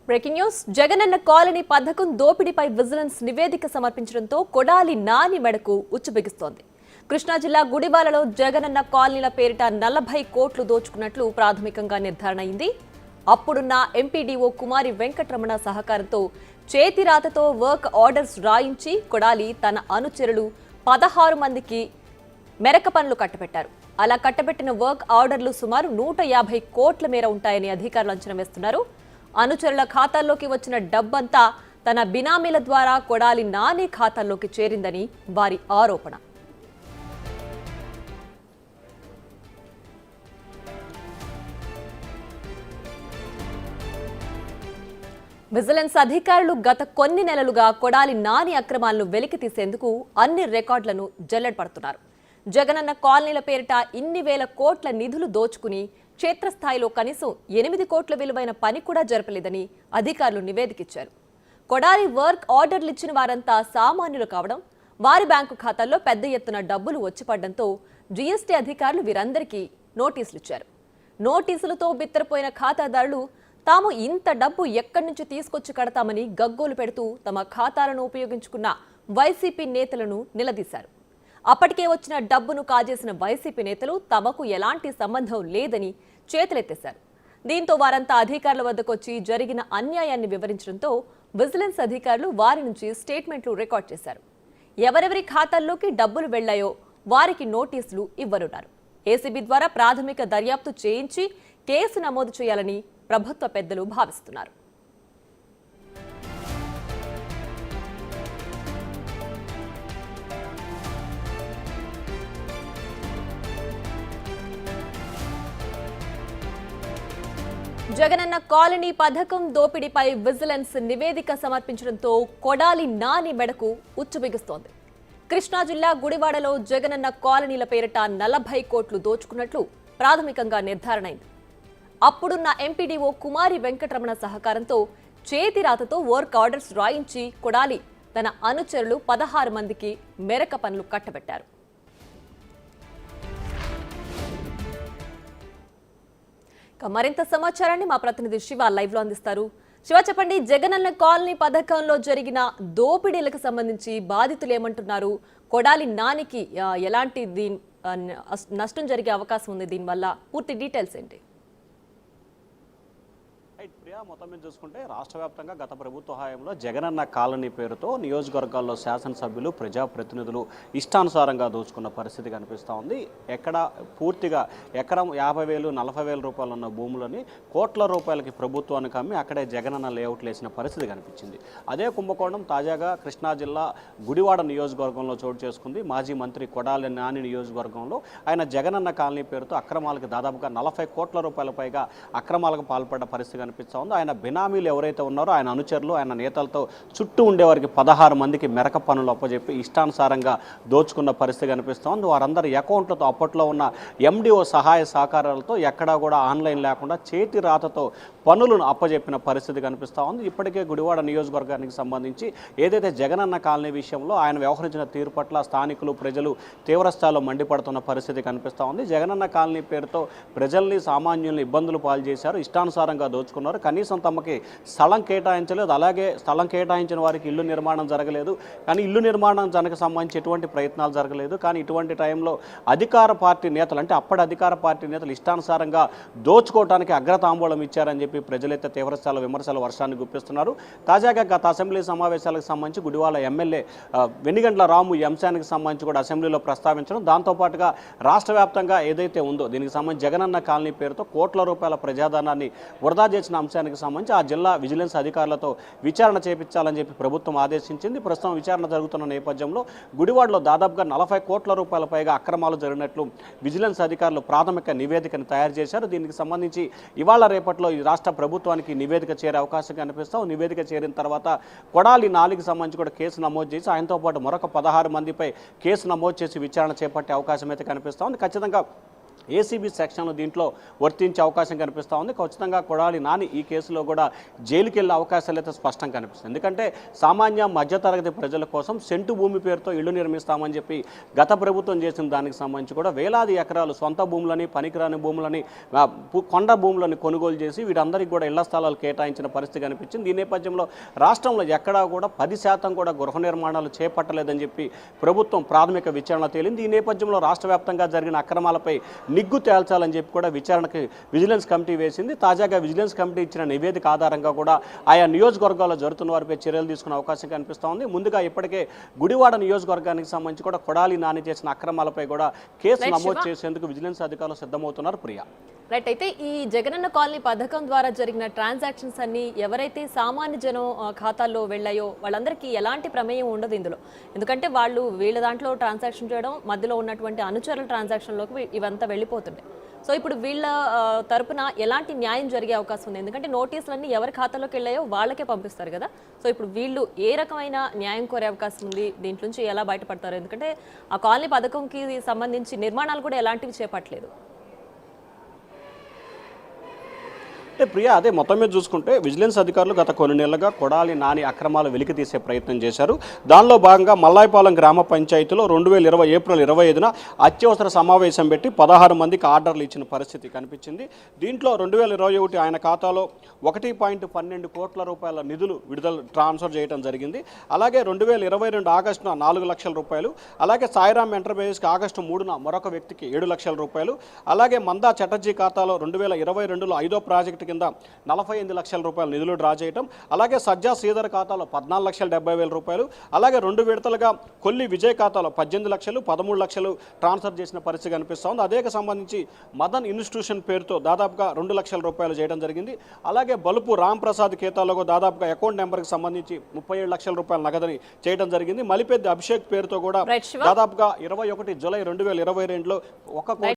Breaking news Jagananna colony పథకం దోపిడీపై vigilance నివేదిక సమర్పించడంతో కొడాలి నాని మెడకు ఉచ్చుబిగుస్తోంది. కృష్ణా జిల్లా గుడివాలలో జగనన్న కాలనీల పేరిట 40 కోట్లు దోచుకున్నట్లు ప్రాథమికంగా నిర్ధారణ అయింది. అప్పుడున్న ఎంపీడీఓ కుమారి వెంకటరమణ సహకారంతో చేతిరాతతో వర్క్ ఆర్డర్స్ రాయించి కొడాలి తన అనుచరులు 16 మందికి మెరక పనులు కట్టబెట్టారు. అలా కట్టబెట్టిన వర్క్ ఆర్డర్లు సుమారు 150 కోట్ల మేర ఉంటాయని అధికారులు అంచనా వేస్తున్నారు. అనుచరుల ఖాతాల్లోకి వచ్చిన డబ్బంతా తన బినామీల ద్వారా కొడాలి నాని ఖాతాల్లోకి చేరిందని వారి ఆరోపణ. విజిలెన్స్ అధికారులు గత కొన్ని నెలలుగా కొడాలి నాని అక్రమాలను వెలికి తీసేందుకు అన్ని రికార్డులను జల్లెడపడుతున్నారు. జగనన్న కాలనీల పేరిట ఇన్ని వేల కోట్ల నిధులు దోచుకుని క్షేత్రస్థాయిలో కనీసం 8 కోట్ల విలువైన పని కూడా జరపలేదని అధికారులు నివేదికిచ్చారు. కొడాలి వర్క్ ఆర్డర్లు ఇచ్చిన వారంతా సామాన్యులు కావడం, వారి బ్యాంకు ఖాతాల్లో పెద్ద ఎత్తున డబ్బులు వచ్చిపడడంతో జీఎస్టీ అధికారులు వీరందరికీ నోటీసులు ఇచ్చారు. నోటీసులతో బిత్తరపోయిన ఖాతాదారులు తాము ఇంత డబ్బు ఎక్కడి నుంచి తీసుకొచ్చి కడతామని గగ్గోలు పెడుతూ తమ ఖాతాలను ఉపయోగించుకున్న వైసీపీ నేతలను నిలదీశారు. అప్పటికే వచ్చిన డబ్బును కాజేసిన వైసీపీ నేతలు తమకు ఎలాంటి సంబంధం లేదని చేతులెత్తేశారు. దీంతో వారంతా అధికారుల వద్దకొచ్చి జరిగిన అన్యాయాన్ని వివరించడంతో విజిలెన్స్ అధికారులు వారి నుంచి స్టేట్మెంట్లు రికార్డ్ చేశారు. ఎవరెవరి ఖాతాల్లోకి డబ్బులు వెళ్లాయో వారికి నోటీసులు ఇవ్వనున్నారు. ఏసీబీ ద్వారా ప్రాథమిక దర్యాప్తు చేయించి కేసు నమోదు చేయాలని ప్రభుత్వ పెద్దలు భావిస్తున్నారు. జగనన్న కాలనీ పథకం దోపిడీపై విజిలెన్స్ నివేదిక సమర్పించడంతో కొడాలి నాని మెడకు ఉచ్చుబిగుస్తోంది. కృష్ణా జిల్లా గుడివాడలో జగనన్న కాలనీల పేరిట 40 కోట్లు దోచుకున్నట్లు ప్రాథమికంగా నిర్ధారణ అయింది. అప్పుడున్న ఎంపీడీఓ కుమారి వెంకటరమణ సహకారంతో చేతిరాతతో వర్క్ ఆర్డర్స్ రాయించి కొడాలి తన అనుచరులు 16 మందికి మెరక పనులు కట్టబెట్టారు. మరింత సమాచారాన్ని మా ప్రతినిధి శివ లైవ్ లో అందిస్తారు. శివ, చెప్పండి, జగనన్న కాలనీ పథకంలో జరిగిన దోపిడీలకు సంబంధించి బాధితులు ఏమంటున్నారు? కొడాలి నానికి ఎలాంటి నష్టం జరిగే అవకాశం ఉంది? దీనివల్ల పూర్తి డీటెయిల్స్ ఏంటి? మొత్తం మీద చూసుకుంటే రాష్ట్ర వ్యాప్తంగా గత ప్రభుత్వ హయాంలో జగనన్న కాలనీ పేరుతో నియోజకవర్గాల్లో శాసనసభ్యులు ప్రజాప్రతినిధులు ఇష్టానుసారంగా దోచుకున్న పరిస్థితి కనిపిస్తూ ఉంది. పూర్తిగా ఎకరం 50,000, 40,000 రూపాయలు ఉన్న భూములని కోట్ల రూపాయలకి ప్రభుత్వానికి అమ్మి అక్కడే జగనన్న లేఅవుట్లు వేసిన పరిస్థితి కనిపించింది. అదే కుంభకోణం తాజాగా కృష్ణా జిల్లా గుడివాడ నియోజకవర్గంలో చోటు చేసుకుంది. మాజీ మంత్రి కొడాలి నాని నియోజకవర్గంలో ఆయన జగనన్న కాలనీ పేరుతో అక్రమాలకు దాదాపుగా 40 కోట్ల రూపాయల పైగా అక్రమాలకు పాల్పడ్డ పరిస్థితి కనిపిస్తూ ఉంది. ఆయన బినామీలు ఎవరైతే ఉన్నారో ఆయన అనుచరులు, ఆయన నేతలతో చుట్టూ ఉండేవారికి 16 మందికి మెరక పనులు అప్పచెప్పి ఇష్టానుసారంగా దోచుకున్న పరిస్థితి కనిపిస్తోంది. వారందరి అకౌంట్లతో అప్పట్లో ఉన్న ఎండిఓ సహాయ సహకారాలతో ఎక్కడా కూడా ఆన్లైన్ లేకుండా చేతి రాతతో పనులను అప్పచెప్పిన పరిస్థితి కనిపిస్తూ ఉంది. ఇప్పటికే గుడివాడ నియోజకవర్గానికి సంబంధించి ఏదైతే జగనన్న కాలనీ విషయంలో ఆయన వ్యవహరించిన తీరు పట్ల స్థానికులు, ప్రజలు తీవ్రస్థాయిలో మండిపడుతున్న పరిస్థితి కనిపిస్తూ ఉంది. జగనన్న కాలనీ పేరుతో ప్రజల్ని, సామాన్యుల్ని ఇబ్బందులు పాలు చేశారు, ఇష్టానుసారంగా దోచుకున్నారు. కనీసం తమకి స్థలం కేటాయించలేదు. అలాగే స్థలం కేటాయించిన వారికి ఇల్లు నిర్మాణం జరగలేదు. కానీ ఇల్లు నిర్మాణం సంబంధించి ఎటువంటి ప్రయత్నాలు జరగలేదు. కానీ ఇటువంటి టైంలో అధికార పార్టీ నేతలు, అంటే అప్పటి అధికార పార్టీ నేతలు ఇష్టానుసారంగా దోచుకోవడానికి అగ్రతాంబూలం ఇచ్చారని చెప్పి ప్రజలైతే తీవ్రస్థాయిలో విమర్శల వర్షాన్ని గుప్పిస్తున్నారు. తాజాగా గత అసెంబ్లీ సమావేశాలకు సంబంధించి గుడివాడ ఎమ్మెల్యే వెనిగండ్ల రాము ఈ అంశానికి సంబంధించి కూడా అసెంబ్లీలో ప్రస్తావించడం, దాంతోపాటుగా రాష్ట్ర వ్యాప్తంగా ఏదైతే ఉందో దీనికి సంబంధించి జగనన్న కాలనీ పేరుతో కోట్ల రూపాయల ప్రజాధనాన్ని వృధా చేసిన అంశానికి సంబంధించి ఆ జిల్లా విజిలెన్స్ అధికారులతో విచారణ చేపించాలని చెప్పి ప్రభుత్వం ఆదేశించింది. ప్రస్తుతం విచారణ జరుగుతున్న నేపథ్యంలో గుడివాడలో దాదాపుగా 40 కోట్ల రూపాయల పైగా అక్రమాలు జరిగినట్లు విజిలెన్స్ అధికారులు ప్రాథమిక నివేదికను తయారు చేశారు. దీనికి సంబంధించి ఇవాళ రేపట్లో ఈ రాష్ట్ర ప్రభుత్వానికి నివేదిక చేరే అవకాశం కనిపిస్తాం. నివేదిక చేరిన తర్వాత కొడాలి నాలికి సంబంధించి కూడా కేసు నమోదు చేసి ఆయనతో పాటు మరొక 16 మందిపై కేసు నమోదు చేసి విచారణ చేపట్టే అవకాశం అయితే కనిపిస్తోంది. ఖచ్చితంగా ఏసీబీ సెక్షన్లు దీంట్లో వర్తించే అవకాశం కనిపిస్తూ ఉంది. ఖచ్చితంగా కొడాలి నాని ఈ కేసులో కూడా జైలుకి వెళ్ళే అవకాశాలు అయితే స్పష్టంగా కనిపిస్తుంది. ఎందుకంటే సామాన్య మధ్యతరగతి ప్రజల కోసం సెంటు భూమి పేరుతో ఇళ్లు నిర్మిస్తామని చెప్పి గత ప్రభుత్వం చేసిన దానికి సంబంధించి కూడా వేలాది ఎకరాలు సొంత భూములని, పనికిరాని భూములని, కొండ భూములని కొనుగోలు చేసి వీరందరికీ కూడా ఇళ్ల స్థలాలు కేటాయించిన పరిస్థితి కనిపించింది. ఈ నేపథ్యంలో రాష్ట్రంలో ఎక్కడా కూడా 10% కూడా గృహ నిర్మాణాలు చేపట్టలేదని చెప్పి ప్రభుత్వం ప్రాథమిక విచారణ తేలింది. ఈ నేపథ్యంలో రాష్ట్ర వ్యాప్తంగా జరిగిన అక్రమాలపై నిగ్గు తేల్చాలని చెప్పి కూడా విచారణకి విజిలెన్స్ కమిటీ వేసింది. తాజాగా విజిలెన్స్ కమిటీ ఇచ్చిన నివేదిక ఆధారంగా కూడా ఆయా నియోజకవర్గాల్లో జరుగుతున్న వారిపై చర్యలు తీసుకునే అవకాశం కనిపిస్తూ ఉంది. ముందుగా ఇప్పటికే గుడివాడ నియోజకవర్గానికి సంబంధించి కూడా కొడాలి నాని చేసిన అక్రమాలపై కూడా కేసు నమోదు చేసేందుకు విజిలెన్స్ అధికారులు సిద్ధమవుతున్నారు. ప్రియా, రైట్. అయితే ఈ జగనన్న కాలనీ పథకం ద్వారా జరిగిన ట్రాన్సాక్షన్స్ అన్ని ఎవరైతే సామాన్య జనం ఖాతాల్లో వెళ్ళాయో వాళ్ళందరికీ ఎలాంటి ప్రమేయం ఉండదు ఇందులో. ఎందుకంటే వాళ్ళు వీళ్ళ దాంట్లో ట్రాన్సాక్షన్ చేయడం, మధ్యలో ఉన్నటువంటి అనుచరుల ట్రాన్సాక్షన్లోకి ఇవంతా వెళ్ళిపోతుండే. సో ఇప్పుడు వీళ్ళ తరపున ఎలాంటి న్యాయం జరిగే అవకాశం ఉంది? ఎందుకంటే నోటీసులన్నీ ఎవరి ఖాతాలోకి వెళ్ళాయో వాళ్ళకే పంపిస్తారు కదా. సో ఇప్పుడు వీళ్ళు ఏ రకమైన న్యాయం కోరే అవకాశం ఉంది? దీంట్లో నుంచి ఎలా బయటపడతారు? ఎందుకంటే ఆ కాలనీ పథకంకి సంబంధించి నిర్మాణాలు కూడా ఎలాంటివి చేపట్టలేదు. అంటే ప్రియా, అదే మొత్తం మీద చూసుకుంటే విజిలెన్స్ అధికారులు గత కొన్ని నెలలుగా కొడాలి నాని అక్రమాలు వెలికి తీసే ప్రయత్నం చేశారు. దానిలో భాగంగా మల్లాయపాలెం గ్రామ పంచాయతీలో 2020 ఏప్రిల్ 25న అత్యవసర సమావేశం పెట్టి 16 మందికి ఆర్డర్లు ఇచ్చిన పరిస్థితి కనిపించింది. దీంట్లో 2021 ఆయన ఖాతాలో 1.12 కోట్ల రూపాయల నిధులు ట్రాన్స్ఫర్ చేయడం జరిగింది. అలాగే 2022 ఆగస్టున 4 లక్షల రూపాయలు, అలాగే సాయిరామ్ ఎంటర్ప్రైజెస్కి ఆగస్టు 3న మరొక వ్యక్తికి 7 లక్షల రూపాయలు, అలాగే మందా చటర్జీ ఖాతాలో 2022లో 5వ ప్రాజెక్టు కింద 48 లక్షల రూపాయలు నిధులు డ్రా చేయడం, అలాగే సజ్జా శ్రీధర్ ఖాతాలో 14,70,000 రూపాయలు, అలాగే 2 విడతలుగా కొల్లి విజయ్ ఖాతాలో 18 లక్షలు, 13 లక్షలు ట్రాన్స్ఫర్ చేసిన పరిస్థితి కనిపిస్తోంది. అదే సంబంధించి మదన్ ఇన్స్టిట్యూషన్ పేరుతో దాదాపుగా 2 లక్షల రూపాయలు చేయడం జరిగింది. అలాగే బలుపు రామ్ ప్రసాద్ ఖాతాలో దాదాపుగా అకౌంట్ నెంబర్కి సంబంధించి 37 లక్షల రూపాయల నగదని చేయడం జరిగింది. మలిపెద్ది అభిషేక్ పేరుతో కూడా దాదాపుగా 21 జూలై 2022లో 1